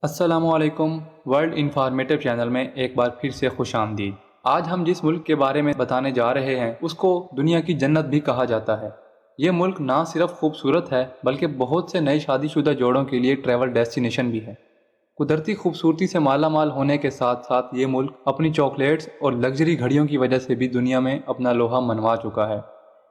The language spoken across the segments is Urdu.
السلام علیکم۔ ورلڈ انفارمیٹو چینل میں ایک بار پھر سے خوش آمدید۔ آج ہم جس ملک کے بارے میں بتانے جا رہے ہیں اس کو دنیا کی جنت بھی کہا جاتا ہے۔ یہ ملک نہ صرف خوبصورت ہے بلکہ بہت سے نئے شادی شدہ جوڑوں کے لیے ٹریول ڈیسٹینیشن بھی ہے۔ قدرتی خوبصورتی سے مالا مال ہونے کے ساتھ ساتھ یہ ملک اپنی چاکلیٹس اور لگژری گھڑیوں کی وجہ سے بھی دنیا میں اپنا لوہا منوا چکا ہے۔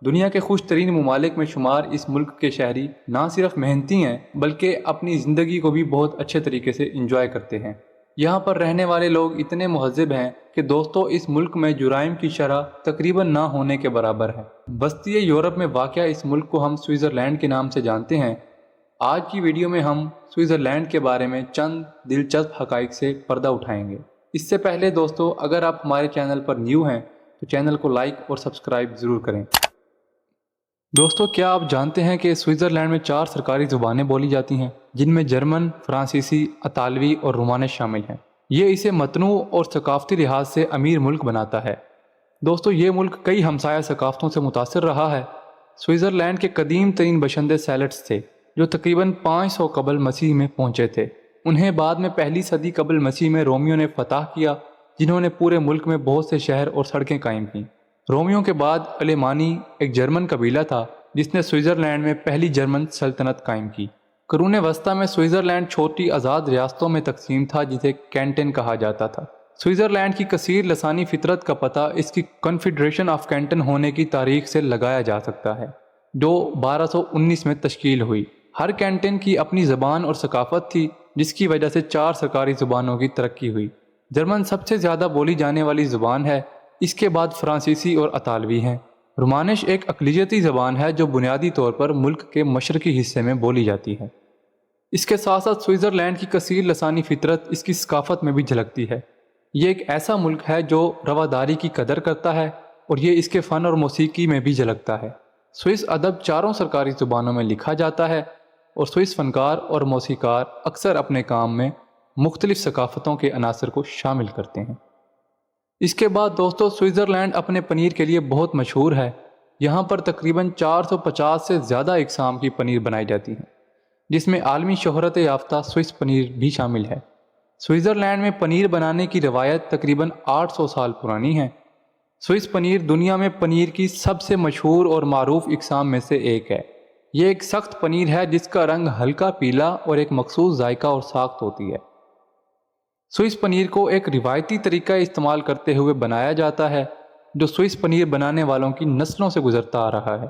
دنیا کے خوش ترین ممالک میں شمار اس ملک کے شہری نہ صرف محنتی ہیں بلکہ اپنی زندگی کو بھی بہت اچھے طریقے سے انجوائے کرتے ہیں۔ یہاں پر رہنے والے لوگ اتنے مہذب ہیں کہ دوستو اس ملک میں جرائم کی شرح تقریباً نہ ہونے کے برابر ہے۔ وسطی یورپ میں واقع اس ملک کو ہم سوئٹزرلینڈ کے نام سے جانتے ہیں۔ آج کی ویڈیو میں ہم سوئٹزرلینڈ کے بارے میں چند دلچسپ حقائق سے پردہ اٹھائیں گے۔ اس سے پہلے دوستو اگر آپ ہمارے چینل پر نیو ہیں تو چینل کو لائک اور سبسکرائب ضرور کریں۔ دوستو کیا آپ جانتے ہیں کہ سوئٹزرلینڈ میں 4 سرکاری زبانیں بولی جاتی ہیں جن میں جرمن، فرانسیسی، اطالوی اور رومانش شامل ہیں۔ یہ اسے متنوع اور ثقافتی لحاظ سے امیر ملک بناتا ہے۔ دوستو یہ ملک کئی ہمسایہ ثقافتوں سے متاثر رہا ہے۔ سوئٹزرلینڈ کے قدیم ترین باشندے سیلٹس تھے جو تقریباً 500 قبل مسیح میں پہنچے تھے۔ انہیں بعد میں پہلی صدی قبل مسیح میں رومیوں نے فتح کیا جنہوں نے پورے ملک میں بہت سے شہر اور سڑکیں قائم کیں۔ رومیوں کے بعد الیمانی ایک جرمن قبیلہ تھا جس نے سوئٹزرلینڈ میں پہلی جرمن سلطنت قائم کی۔ قرون وسطیٰ میں سوئٹزرلینڈ چھوٹی آزاد ریاستوں میں تقسیم تھا جسے کینٹن کہا جاتا تھا۔ سوئٹزرلینڈ کی کثیر لسانی فطرت کا پتہ اس کی کنفیڈریشن آف کینٹن ہونے کی تاریخ سے لگایا جا سکتا ہے جو 1219 میں تشکیل ہوئی۔ ہر کینٹن کی اپنی زبان اور ثقافت تھی جس کی وجہ سے 4 سرکاری زبانوں کی ترقی ہوئی۔ جرمن سب سے زیادہ بولی جانے والی زبان ہے، اس کے بعد فرانسیسی اور اطالوی ہیں۔ رومانش ایک اقلیتی زبان ہے جو بنیادی طور پر ملک کے مشرقی حصے میں بولی جاتی ہے۔ اس کے ساتھ ساتھ سوئٹزرلینڈ کی کثیر لسانی فطرت اس کی ثقافت میں بھی جھلکتی ہے۔ یہ ایک ایسا ملک ہے جو رواداری کی قدر کرتا ہے اور یہ اس کے فن اور موسیقی میں بھی جھلکتا ہے۔ سوئس ادب 4 سرکاری زبانوں میں لکھا جاتا ہے اور سوئس فنکار اور موسیقار اکثر اپنے کام میں مختلف ثقافتوں کے عناصر کو شامل کرتے ہیں۔ اس کے بعد دوستو سوئٹزرلینڈ اپنے پنیر کے لیے بہت مشہور ہے۔ یہاں پر تقریباً 450 سے زیادہ اقسام کی پنیر بنائی جاتی ہے جس میں عالمی شہرت یافتہ سوئس پنیر بھی شامل ہے۔ سوئٹزرلینڈ میں پنیر بنانے کی روایت تقریباً 800 سال پرانی ہے۔ سوئس پنیر دنیا میں پنیر کی سب سے مشہور اور معروف اقسام میں سے ایک ہے۔ یہ ایک سخت پنیر ہے جس کا رنگ ہلکا پیلا اور ایک مخصوص ذائقہ اور ساخت ہوتی ہے۔ سوئس پنیر کو ایک روایتی طریقہ استعمال کرتے ہوئے بنایا جاتا ہے جو سوئس پنیر بنانے والوں کی نسلوں سے گزرتا آ رہا ہے۔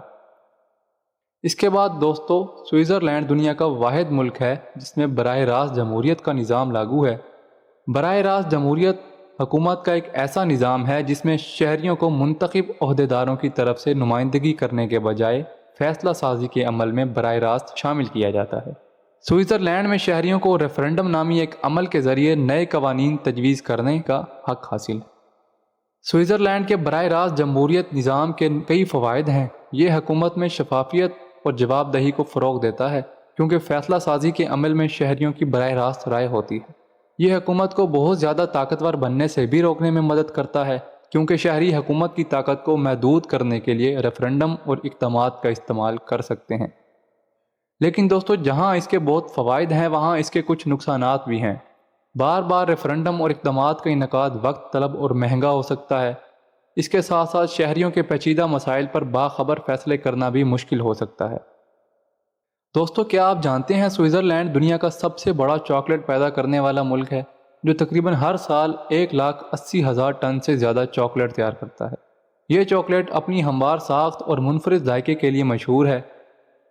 اس کے بعد دوستو سوئٹزرلینڈ دنیا کا واحد ملک ہے جس میں براہ راست جمہوریت کا نظام لاگو ہے۔ براہ راست جمہوریت حکومت کا ایک ایسا نظام ہے جس میں شہریوں کو منتخب عہدیداروں کی طرف سے نمائندگی کرنے کے بجائے فیصلہ سازی کے عمل میں براہ راست شامل کیا جاتا ہے۔ سوئٹزرلینڈ میں شہریوں کو ریفرنڈم نامی ایک عمل کے ذریعے نئے قوانین تجویز کرنے کا حق حاصل ہے۔ سوئٹزرلینڈ کے براہ راست جمہوریت نظام کے کئی فوائد ہیں۔ یہ حکومت میں شفافیت اور جواب دہی کو فروغ دیتا ہے کیونکہ فیصلہ سازی کے عمل میں شہریوں کی براہ راست رائے ہوتی ہے۔ یہ حکومت کو بہت زیادہ طاقتور بننے سے بھی روکنے میں مدد کرتا ہے کیونکہ شہری حکومت کی طاقت کو محدود کرنے کے لیے ریفرنڈم اور اقدامات کا استعمال کر سکتے ہیں۔ لیکن دوستو جہاں اس کے بہت فوائد ہیں وہاں اس کے کچھ نقصانات بھی ہیں۔ بار بار ریفرنڈم اور اقدامات کا انعقاد وقت طلب اور مہنگا ہو سکتا ہے۔ اس کے ساتھ ساتھ شہریوں کے پیچیدہ مسائل پر باخبر فیصلے کرنا بھی مشکل ہو سکتا ہے۔ دوستو کیا آپ جانتے ہیں سوئٹزرلینڈ دنیا کا سب سے بڑا چاکلیٹ پیدا کرنے والا ملک ہے جو تقریباً ہر سال 1,80,000 ٹن سے زیادہ چاکلیٹ تیار کرتا ہے۔ یہ چاکلیٹ اپنی ہموار ساخت اور منفرد ذائقے کے لیے مشہور ہے۔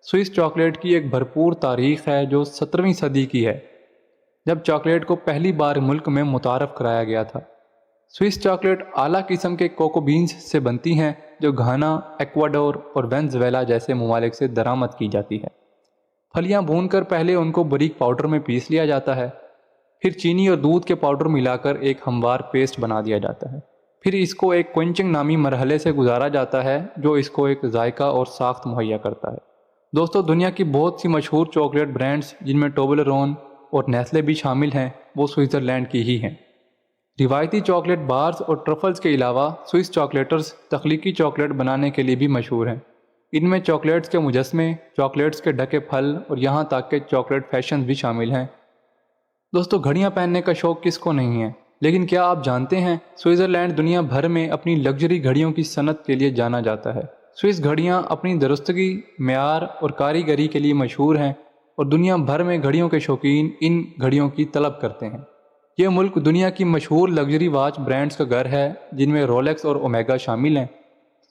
سوئس چاکلیٹ کی ایک بھرپور تاریخ ہے جو 17ویں صدی کی ہے جب چاکلیٹ کو پہلی بار ملک میں متعارف کرایا گیا تھا۔ سوئس چاکلیٹ اعلیٰ قسم کے کوکو بینز سے بنتی ہیں جو گھانا، ایکواڈور اور وینزویلا جیسے ممالک سے درآمد کی جاتی ہے۔ پھلیاں بھون کر پہلے ان کو باریک پاؤڈر میں پیس لیا جاتا ہے، پھر چینی اور دودھ کے پاؤڈر ملا کر ایک ہموار پیسٹ بنا دیا جاتا ہے، پھر اس کو ایک کوئنچنگ نامی مرحلے سے گزارا جاتا ہے جو اس کو ایک ذائقہ اور ساخت مہیا کرتا ہے۔ دوستو دنیا کی بہت سی مشہور چاکلیٹ برانڈز جن میں ٹوبلرون اور نیسلے بھی شامل ہیں وہ سوئٹزرلینڈ کی ہی ہیں۔ روایتی چاکلیٹ بارز اور ٹرفلز کے علاوہ سوئس چاکلیٹرز تخلیقی چاکلیٹ بنانے کے لیے بھی مشہور ہیں۔ ان میں چاکلیٹس کے مجسمے، چاکلیٹس کے ڈھکے پھل اور یہاں تک کہ چاکلیٹ فیشنز بھی شامل ہیں۔ دوستو گھڑیاں پہننے کا شوق کس کو نہیں ہے، لیکن کیا آپ جانتے ہیں سوئٹزرلینڈ دنیا بھر میں اپنی لگژری گھڑیوں کی صنعت کے لیے جانا جاتا ہے۔ سوئس گھڑیاں اپنی درستگی، معیار اور کاریگری کے لیے مشہور ہیں اور دنیا بھر میں گھڑیوں کے شوقین ان گھڑیوں کی طلب کرتے ہیں۔ یہ ملک دنیا کی مشہور لگژری واچ برانڈز کا گھر ہے، جن میں رولیکس اور اومیگا شامل ہیں۔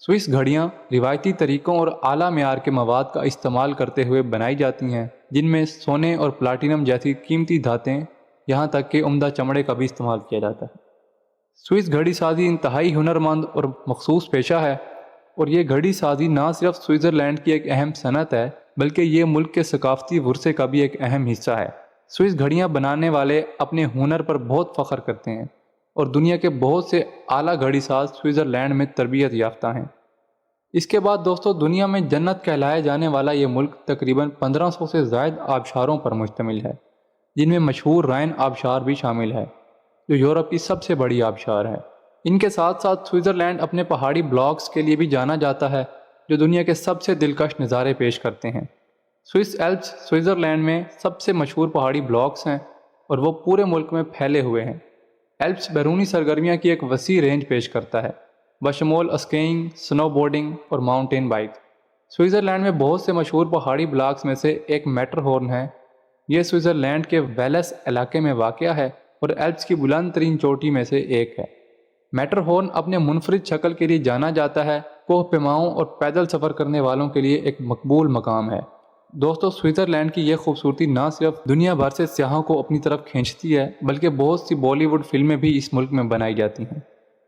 سوئس گھڑیاں روایتی طریقوں اور اعلیٰ معیار کے مواد کا استعمال کرتے ہوئے بنائی جاتی ہیں، جن میں سونے اور پلاٹینم جیسی قیمتی دھاتیں، یہاں تک کہ عمدہ چمڑے کا بھی استعمال کیا جاتا ہے۔ سوئس گھڑی سازی انتہائی ہنرمند اور مخصوص پیشہ ہے، اور یہ گھڑی سازی نہ صرف سوئٹزرلینڈ کی ایک اہم صنعت ہے، بلکہ یہ ملک کے ثقافتی ورثے کا بھی ایک اہم حصہ ہے۔ سوئس گھڑیاں بنانے والے اپنے ہنر پر بہت فخر کرتے ہیں، اور دنیا کے بہت سے اعلیٰ گھڑی ساز سوئٹزرلینڈ میں تربیت یافتہ ہیں۔ اس کے بعد دوستو دنیا میں جنت کہلائے جانے والا یہ ملک تقریباً 1500 سے زائد آبشاروں پر مشتمل ہے، جن میں مشہور رائن آبشار بھی شامل ہے، جو یورپ کی سب سے بڑی آبشار ہے۔ ان کے ساتھ ساتھ سوئٹزرلینڈ اپنے پہاڑی بلاکس کے لیے بھی جانا جاتا ہے، جو دنیا کے سب سے دلکش نظارے پیش کرتے ہیں۔ سوئس ایلپس سوئٹزرلینڈ میں سب سے مشہور پہاڑی بلاکس ہیں، اور وہ پورے ملک میں پھیلے ہوئے ہیں۔ ایلپس بیرونی سرگرمیاں کی ایک وسیع رینج پیش کرتا ہے، بشمول اسکیئنگ، سنو بورڈنگ اور ماؤنٹین بائک۔ سوئٹزرلینڈ میں بہت سے مشہور پہاڑی بلاکس میں سے ایک میٹر ہورن ہے۔ یہ سوئٹزرلینڈ کے ویلس علاقے میں واقع ہے اور ایلپس کی بلند ترین چوٹی میں سے ایک ہے۔ میٹر ہورن اپنے منفرد شکل کے لیے جانا جاتا ہے، کوہ پیماؤں اور پیدل سفر کرنے والوں کے لیے ایک مقبول مقام ہے۔ دوستو سوئٹزرلینڈ کی یہ خوبصورتی نہ صرف دنیا بھر سے سیاحوں کو اپنی طرف کھینچتی ہے، بلکہ بہت سی بالی ووڈ فلمیں بھی اس ملک میں بنائی جاتی ہیں۔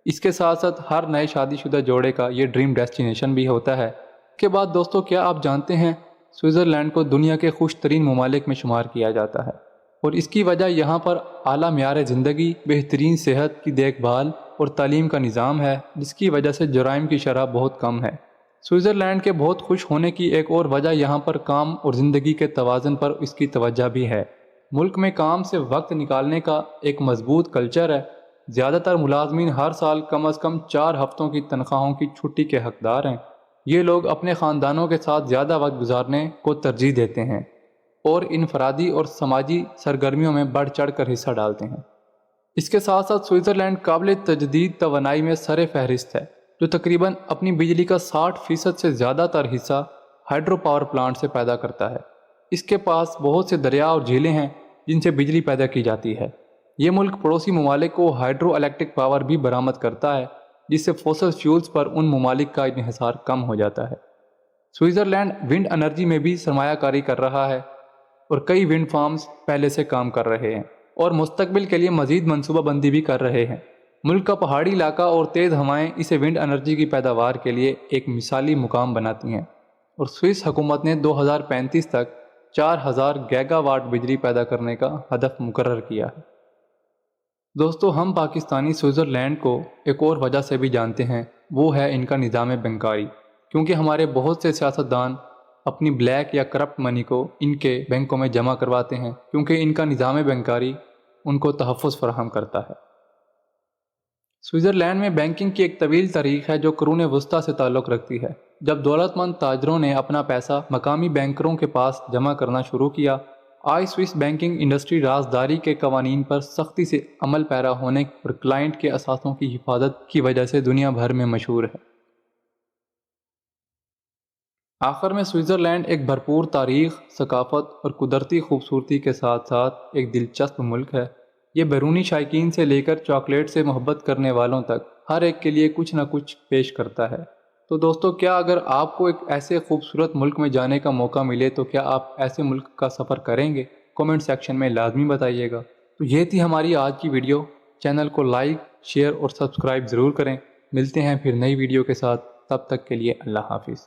اس کے ساتھ ساتھ ہر نئے شادی شدہ جوڑے کا یہ ڈریم ڈیسٹینیشن بھی ہوتا ہے۔ اس کے بعد دوستو کیا آپ جانتے ہیں سوئٹزرلینڈ کو دنیا کے خوش ترین ممالک میں شمار کیا جاتا ہے، اور اس کی وجہ یہاں پر اعلیٰ معیار زندگی، بہترین صحت کی دیکھ بھال اور تعلیم کا نظام ہے، جس کی وجہ سے جرائم کی شرح بہت کم ہے۔ سوئٹزرلینڈ کے بہت خوش ہونے کی ایک اور وجہ یہاں پر کام اور زندگی کے توازن پر اس کی توجہ بھی ہے۔ ملک میں کام سے وقت نکالنے کا ایک مضبوط کلچر ہے۔ زیادہ تر ملازمین ہر سال کم از کم 4 ہفتوں کی تنخواہوں کی چھٹی کے حقدار ہیں۔ یہ لوگ اپنے خاندانوں کے ساتھ زیادہ وقت گزارنے کو ترجیح دیتے ہیں اور انفرادی اور سماجی سرگرمیوں میں بڑھ چڑھ کر حصہ ڈالتے ہیں۔ اس کے ساتھ ساتھ سوئٹزرلینڈ قابل تجدید توانائی میں سر فہرست ہے، جو تقریباً اپنی بجلی کا 60% سے زیادہ تر حصہ ہائیڈرو پاور پلانٹ سے پیدا کرتا ہے۔ اس کے پاس بہت سے دریا اور جھیلیں ہیں جن سے بجلی پیدا کی جاتی ہے۔ یہ ملک پڑوسی ممالک کو ہائیڈرو الیکٹرک پاور بھی برآمد کرتا ہے، جس سے فوسل فیولز پر ان ممالک کا انحصار کم ہو جاتا ہے۔ سوئٹزرلینڈ ونڈ انرجی میں بھی سرمایہ کاری کر رہا ہے، اور کئی ونڈ فارمز پہلے سے کام کر رہے ہیں اور مستقبل کے لیے مزید منصوبہ بندی بھی کر رہے ہیں۔ ملک کا پہاڑی علاقہ اور تیز ہوائیں اسے ونڈ انرجی کی پیداوار کے لیے ایک مثالی مقام بناتی ہیں، اور سوئس حکومت نے 2035 تک 4000 گیگا واٹ بجلی پیدا کرنے کا ہدف مقرر کیا ہے۔ دوستو ہم پاکستانی سوئٹزرلینڈ کو ایک اور وجہ سے بھی جانتے ہیں، وہ ہے ان کا نظام بینکاری، کیونکہ ہمارے بہت سے سیاستدان اپنی بلیک یا کرپٹ منی کو ان کے بینکوں میں جمع کرواتے ہیں، کیونکہ ان کا نظام بینکاری ان کو تحفظ فراہم کرتا ہے۔ سوئٹزرلینڈ میں بینکنگ کی ایک طویل تاریخ ہے جو قرون وسطیٰ سے تعلق رکھتی ہے۔ جب دولت مند تاجروں نے اپنا پیسہ مقامی بینکروں کے پاس جمع کرنا شروع کیا، آج سوئس بینکنگ انڈسٹری رازداری کے قوانین پر سختی سے عمل پیرا ہونے اور کلائنٹ کے اثاثوں کی حفاظت کی وجہ سے دنیا بھر میں مشہور ہے۔ آخر میں سوئٹزرلینڈ ایک بھرپور تاریخ، ثقافت اور قدرتی خوبصورتی کے ساتھ ساتھ ایک دلچسپ ملک ہے۔ یہ بیرونی شائقین سے لے کر چاکلیٹ سے محبت کرنے والوں تک ہر ایک کے لیے کچھ نہ کچھ پیش کرتا ہے۔ تو دوستو کیا اگر آپ کو ایک ایسے خوبصورت ملک میں جانے کا موقع ملے تو کیا آپ ایسے ملک کا سفر کریں گے؟ کومنٹ سیکشن میں لازمی بتائیے گا۔ تو یہ تھی ہماری آج کی ویڈیو۔ چینل کو لائک، شیئر اور سبسکرائب ضرور کریں۔ ملتے ہیں پھر نئی ویڈیو کے ساتھ، تب تک کے لیے اللہ حافظ۔